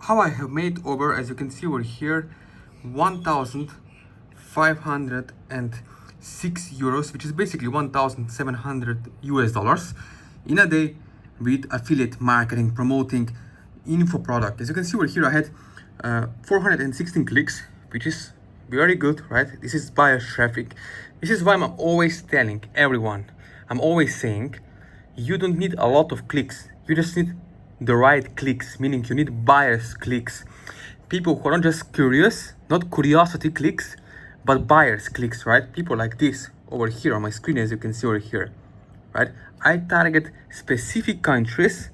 how I have made over, as you can see over here, 1,506 euros, which is basically 1,700 US dollars in a day with affiliate marketing, promoting info product. As you can see over here, I had 416 clicks, which is very good, right? This is buyer traffic. This is why I'm always telling everyone, I'm always saying, you don't need a lot of clicks. You just need the right clicks, meaning you need buyers clicks. People who are not just curious, not curiosity clicks, but buyers clicks, right? People like this over here on my screen, as you can see over here, right? I target specific countries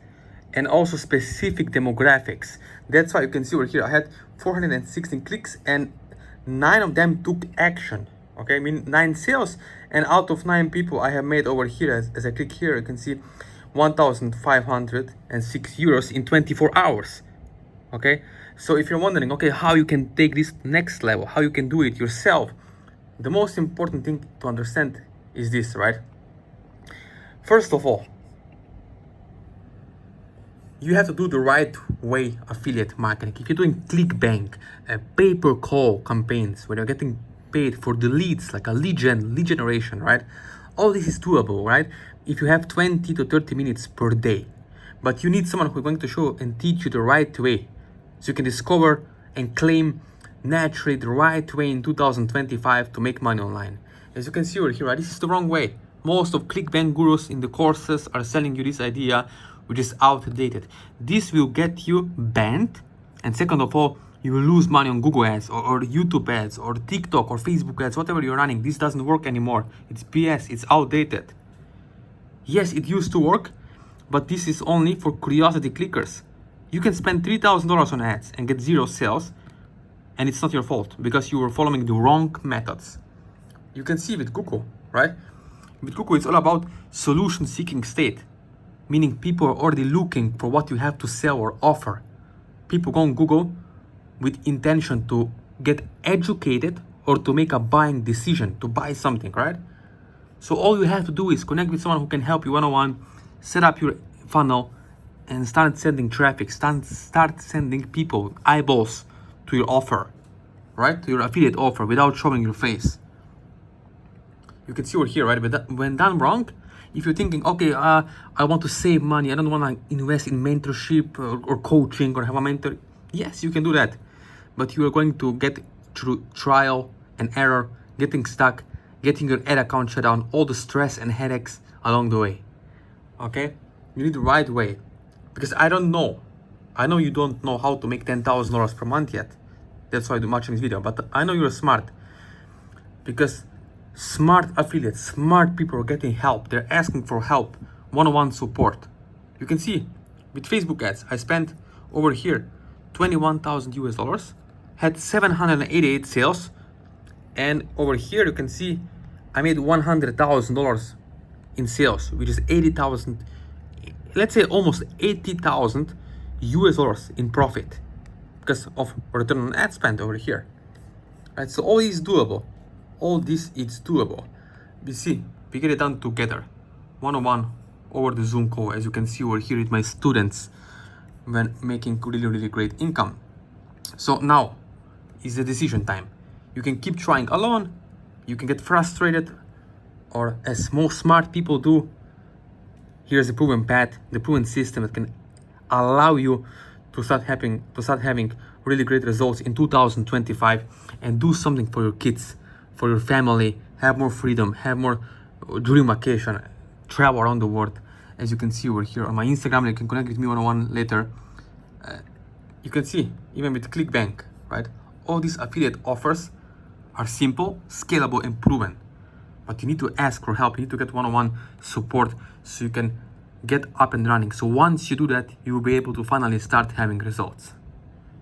and also specific demographics. That's why you can see over here, I had 416 clicks and 9 of them took action. Okay, I mean 9 sales, and out of 9 people I have made over here, as I click here, you can see 1,506 euros in 24 hours. Okay, so if you're wondering, okay, how you can take this next level, how you can do it yourself, the most important thing to understand is this, right? First of all, you have to do the right way affiliate marketing. If you're doing ClickBank, pay-per-call campaigns, where you're getting paid for the leads, like a lead generation, right? All this is doable, right? If you have 20 to 30 minutes per day, but you need someone who's going to show and teach you the right way, so you can discover and claim naturally the right way in 2025 to make money online. As you can see over here, right, this is the wrong way. Most of ClickBank gurus in the courses are selling you this idea, which is outdated. This will get you banned, and second of all, you will lose money on Google ads or YouTube ads or TikTok or Facebook ads, whatever you're running. This doesn't work anymore. It's BS, it's outdated. Yes, it used to work, but this is only for curiosity clickers. You can spend $3,000 on ads and get 0 sales, and it's not your fault because you were following the wrong methods. You can see with Google, right? With Google, it's all about solution-seeking state, meaning people are already looking for what you have to sell or offer. People go on Google with intention to get educated or to make a buying decision, to buy something, right? So all you have to do is connect with someone who can help you one-on-one, set up your funnel, and start sending traffic, start sending people, eyeballs to your offer, right? To your affiliate offer without showing your face. You can see over here, right? But when done wrong, if you're thinking, okay, I want to save money, I don't want to invest in mentorship or coaching or have a mentor. Yes, you can do that. But you are going to get through trial and error, getting stuck, getting your ad account shut down, all the stress and headaches along the way. Okay? You need the right way. Because I don't know. I know you don't know how to make $10,000 per month yet. That's why I'm watching this video. But I know you're smart. Because smart affiliates, smart people are getting help. They're asking for help, one-on-one support. You can see with Facebook ads, I spent over here 21,000 US dollars, had 788 sales, and over here you can see I made $100,000 in sales, which is 80,000, let's say almost 80,000 US dollars in profit because of return on ad spend over here. Right, so all is doable. All this is doable. You see, we get it done together, one-on-one over the Zoom call, as you can see over here with my students when making really great income. So now is the decision time. You can keep trying alone, you can get frustrated, or as most smart people do, here's the proven path, the proven system that can allow you to start having really great results in 2025 and do something for your kids, for your family, have more freedom, have more dream vacation, travel around the world. As you can see over here on my Instagram, you can connect with me one-on-one later. You can see, even with ClickBank, right? All these affiliate offers are simple, scalable, and proven. But you need to ask for help. You need to get one-on-one support so you can get up and running. So once you do that, you will be able to finally start having results.